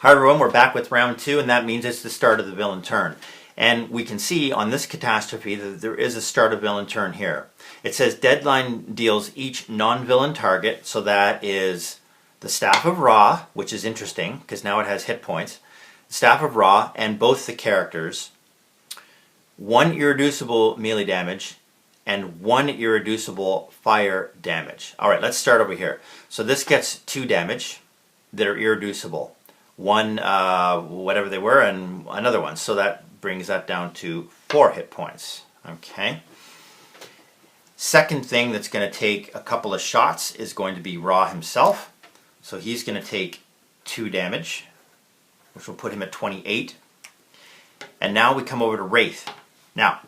Hi everyone, we're back with round 2, and that means it's the start of the villain turn. And we can see on this catastrophe that there is a start of villain turn here. It says Deadline deals each non-villain target, so that is the Staff of Ra, which is interesting because now it has hit points, Staff of Ra, and both the characters, 1 irreducible melee damage and 1 irreducible fire damage. Alright, let's start over here. So this gets 2 damage that are irreducible. 1 whatever they were and another one, so that brings that down to 4 hit points. Okay. Second thing that's going to take a couple of shots is going to be Ra himself. So he's going to take 2 damage, which will put him at 28. And now we come over to Wraith. Now,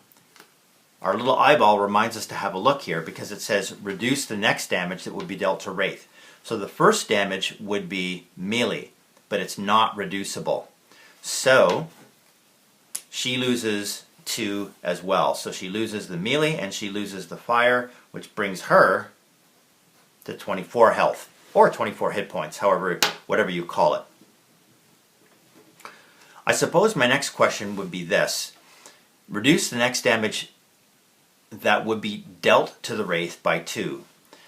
our little eyeball reminds us to have a look here because it says reduce the next damage that would be dealt to Wraith. So the first damage would be melee, but it's not reducible. So she loses 2 as well. So she loses the melee and she loses the fire, which brings her to 24 health, or 24 hit points, however, whatever you call it. I suppose my next question would be this. Reduce the next damage that would be dealt to the Wraith by 2.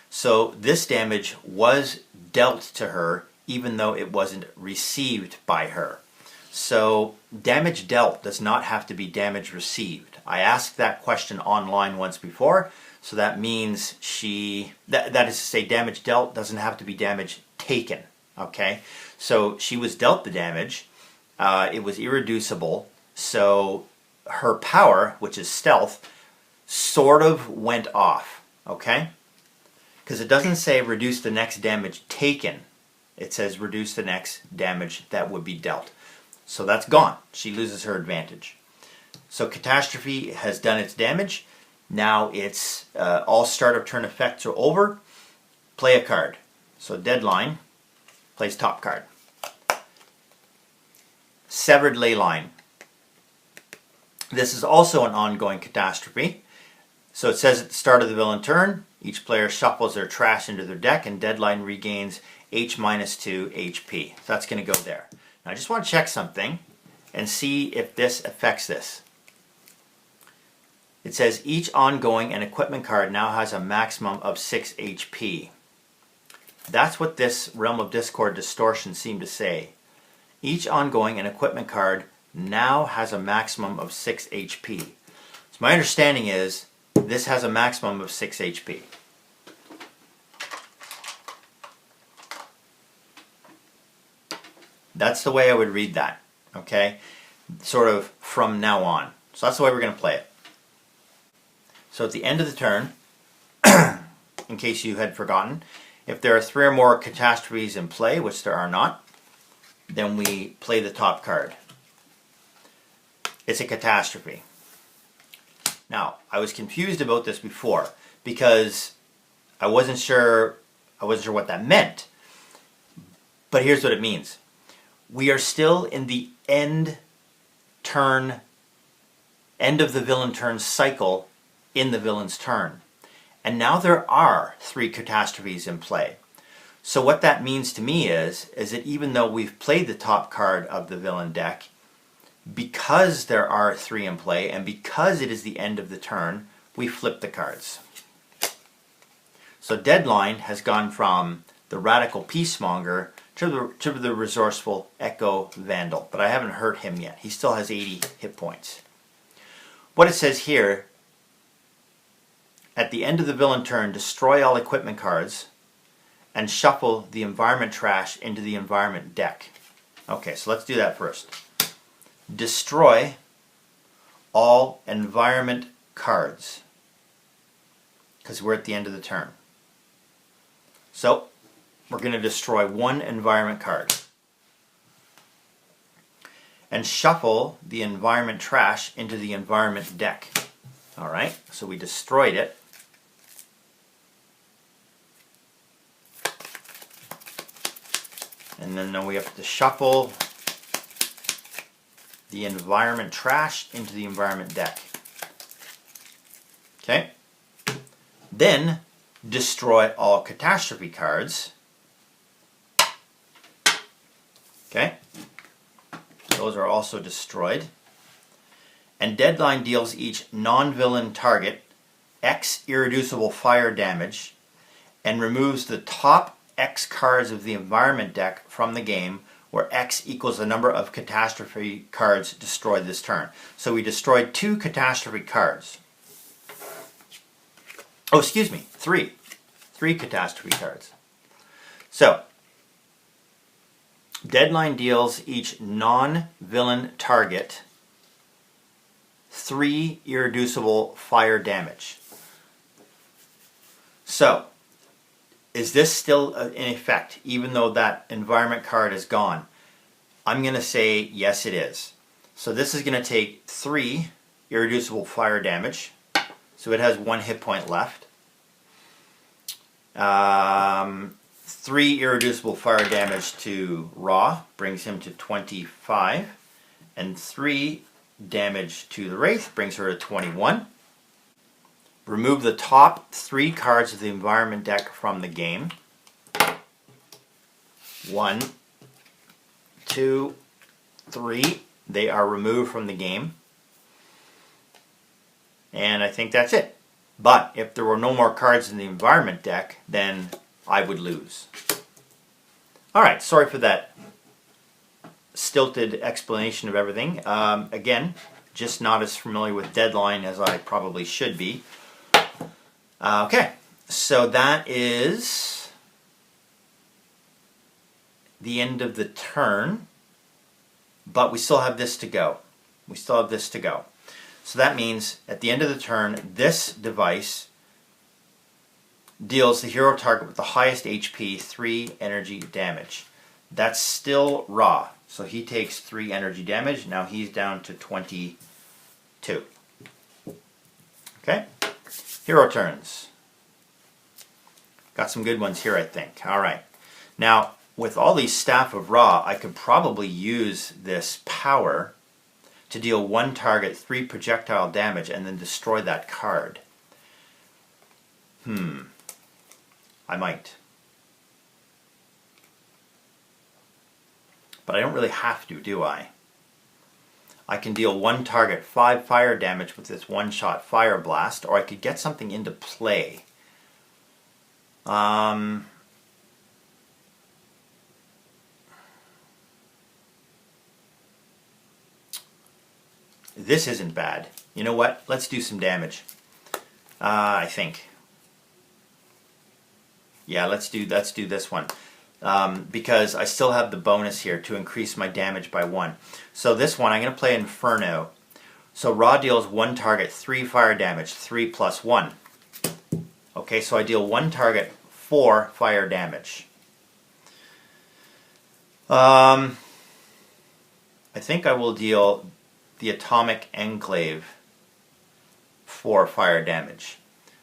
So this damage was dealt to her even though it wasn't received by her. So damage dealt does not have to be damage received. I asked that question online once before, so that means that is to say damage dealt doesn't have to be damage taken. Okay, so she was dealt the damage, it was irreducible, so her power, which is stealth, sort of went off. Okay, because it doesn't say reduce the next damage taken. It says reduce the next damage that would be dealt. So that's gone. She loses her advantage. So Catastrophe has done its damage. Now it's all start of turn effects are over. Play a card. So Deadline plays top card. Severed Ley Line. This is also an ongoing catastrophe. So it says at the start of the villain turn, each player shuffles their trash into their deck and Deadline regains H-2 HP. So that's going to go there. Now I just want to check something and see if this affects this. It says each ongoing and equipment card now has a maximum of 6 HP. That's what this Realm of Discord distortion seemed to say. Each ongoing and equipment card now has a maximum of 6 HP. So my understanding is this has a maximum of 6 HP. That's the way I would read that, okay? Sort of from now on. So that's the way we're going to play it. So at the end of the turn, in case you had forgotten, if there are 3 or more catastrophes in play, which there are not, then we play the top card. It's a catastrophe. Now, I was confused about this before because I wasn't sure what that meant. But here's what it means. We are still in the end of the villain turn cycle in the villain's turn. And now there are 3 catastrophes in play. So what that means to me is that even though we've played the top card of the villain deck, because there are 3 in play and because it is the end of the turn, we flip the cards. So Deadline has gone from the Radical Peacemonger to the Resourceful Echo Vandal, but I haven't hurt him yet. He still has 80 hit points. What it says here, at the end of the villain turn, destroy all equipment cards and shuffle the environment trash into the environment deck. Okay, so let's do that first. Destroy all environment cards, because we're at the end of the turn. So we're going to destroy 1 environment card and shuffle the environment trash into the environment deck. Alright, so we destroyed it. And then now we have to shuffle the environment trash into the environment deck. Okay. Then destroy all catastrophe cards. Okay. Those are also destroyed. And Deadline deals each non-villain target X irreducible fire damage and removes the top X cards of the environment deck from the game, where X equals the number of catastrophe cards destroyed this turn. So we destroyed 2 catastrophe cards. Oh, excuse me, 3. 3 catastrophe cards. So, Deadline deals each non-villain target 3 irreducible fire damage. So, is this still in effect, even though that environment card is gone? I'm going to say yes, it is. So this is going to take 3 irreducible fire damage. So it has 1 hit point left. 3 irreducible fire damage to Ra brings him to 25. And 3 damage to the Wraith brings her to 21. Remove the top 3 cards of the environment deck from the game. 1, 2, 3. They are removed from the game. And I think that's it. But if there were no more cards in the environment deck, then I would lose. Alright, sorry for that stilted explanation of everything. Again, just not as familiar with Deadline as I probably should be. Okay, so that is the end of the turn, but we still have this to go. So that means at the end of the turn, this device deals the hero target with the highest HP 3 energy damage. That's still Ra, so he takes 3 energy damage. Now he's down to 22. Okay? Hero turns. Got some good ones here, I think. Alright. Now, with all these Staff of Ra, I could probably use this power to deal 1 target 3 projectile damage and then destroy that card. I might. But I don't really have to, do I? I can deal 1 target 5 fire damage with this one-shot Fire Blast, or I could get something into play. This isn't bad. You know what? Let's do some damage. I think. Yeah, let's do this one. Because I still have the bonus here to increase my damage by 1. So this one, I'm going to play Inferno. So Ra deals 1 target 3 fire damage, 3 plus 1. Okay, so I deal 1 target 4 fire damage. I think I will deal the Atomic Enclave 4 fire damage.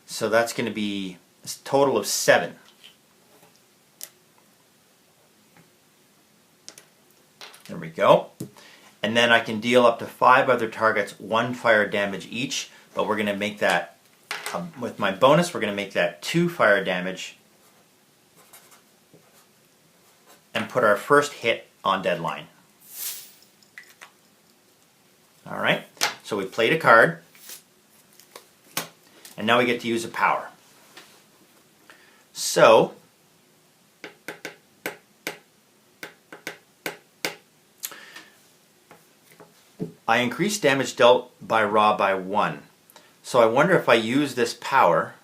So that's going to be a total of 7. There we go. And then I can deal up to 5 other targets 1 fire damage each, but we're going to make that, with my bonus, we're going to make that 2 fire damage and put our first hit on Deadline. Alright, so we played a card, and now we get to use a power. So, I increase damage dealt by Ra by 1. So I wonder if I use this power,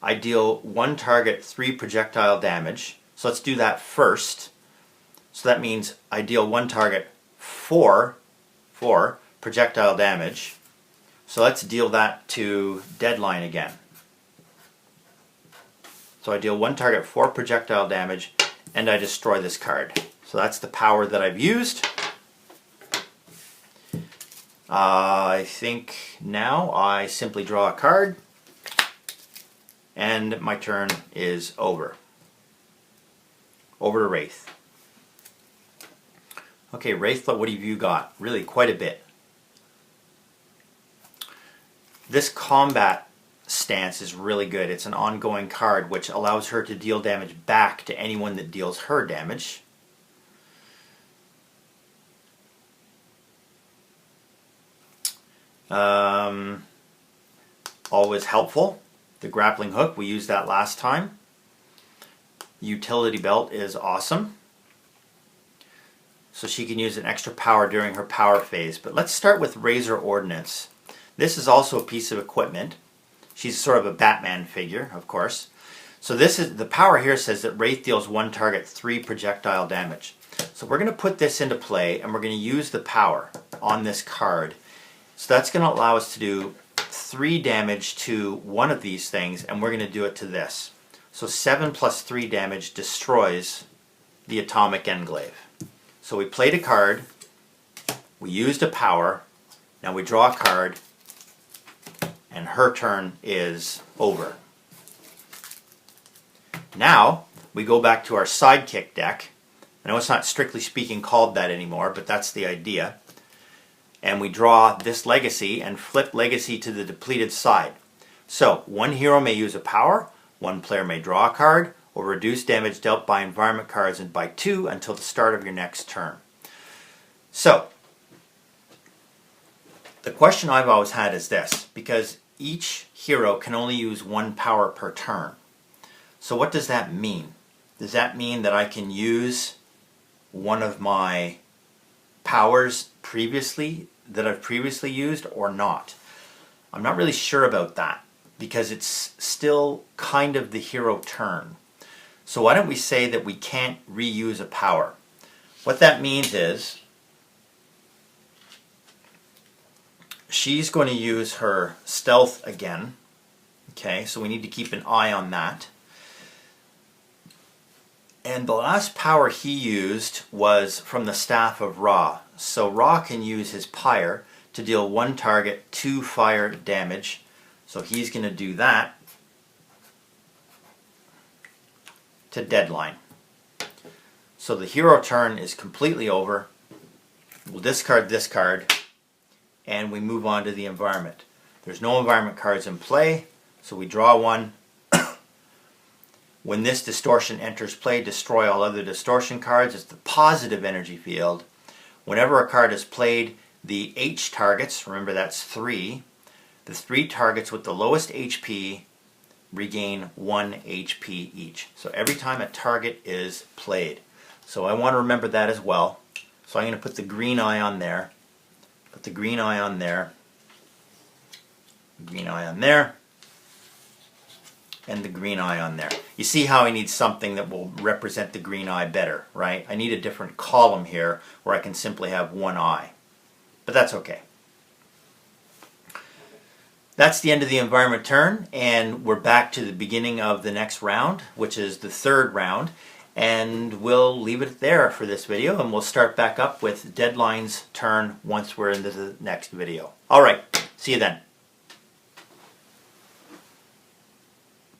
I deal 1 target 3 projectile damage. So let's do that first. So that means I deal 1 target 4 projectile damage. So let's deal that to Deadline again. So I deal 1 target 4 projectile damage and I destroy this card. So that's the power that I've used. I think now I simply draw a card and my turn is over. Over to Wraith. Okay, Wraith, what have you got? Really quite a bit. This combat stance is really good. It's an ongoing card which allows her to deal damage back to anyone that deals her damage. Always helpful. The grappling hook, we used that last time. Utility belt is awesome. So she can use an extra power during her power phase. But let's start with Razor Ordnance. This is also a piece of equipment. She's sort of a Batman figure, of course. So this is the power here says that Wraith deals one target 3 projectile damage. So we're going to put this into play and we're going to use the power on this card. So that's going to allow us to do 3 damage to one of these things, and we're going to do it to this. So 7 plus 3 damage destroys the atomic englaive. So we played a card, we used a power, now we draw a card, and her turn is over. Now we go back to our sidekick deck. I know it's not strictly speaking called that anymore, but that's the idea. And we draw this legacy and flip legacy to the depleted side. So one hero may use a power, one player may draw a card, or reduce damage dealt by environment cards and by 2 until the start of your next turn. So the question I've always had is this, because each hero can only use 1 power per turn. So what does that mean? Does that mean that I can use one of my powers that I've previously used or not? I'm not really sure about that because it's still kind of the hero turn. So why don't we say that we can't reuse a power? What that means is she's going to use her stealth again. Okay, so we need to keep an eye on that. And the last power he used was from the Staff of Ra. So Ra can use his pyre to deal 1 target 2 fire damage. So he's going to do that to Deadline. So the hero turn is completely over. We'll discard this card and we move on to the environment. There's no environment cards in play, so we draw 1. When this distortion enters play, destroy all other distortion cards. It's the positive energy field. Whenever a card is played, the H targets, remember that's 3, the 3 targets with the lowest HP regain 1 HP each. So every time a target is played. So I want to remember that as well. So I'm going to put the green eye on there. Put the green eye on there. Green eye on there. And the green eye on there. You see how I need something that will represent the green eye better, right? I need a different column here where I can simply have 1 eye. But that's okay. That's the end of the environment turn, and we're back to the beginning of the next round, which is the 3rd round. And we'll leave it there for this video, and we'll start back up with Deadline's turn once we're into the next video. Alright, see you then.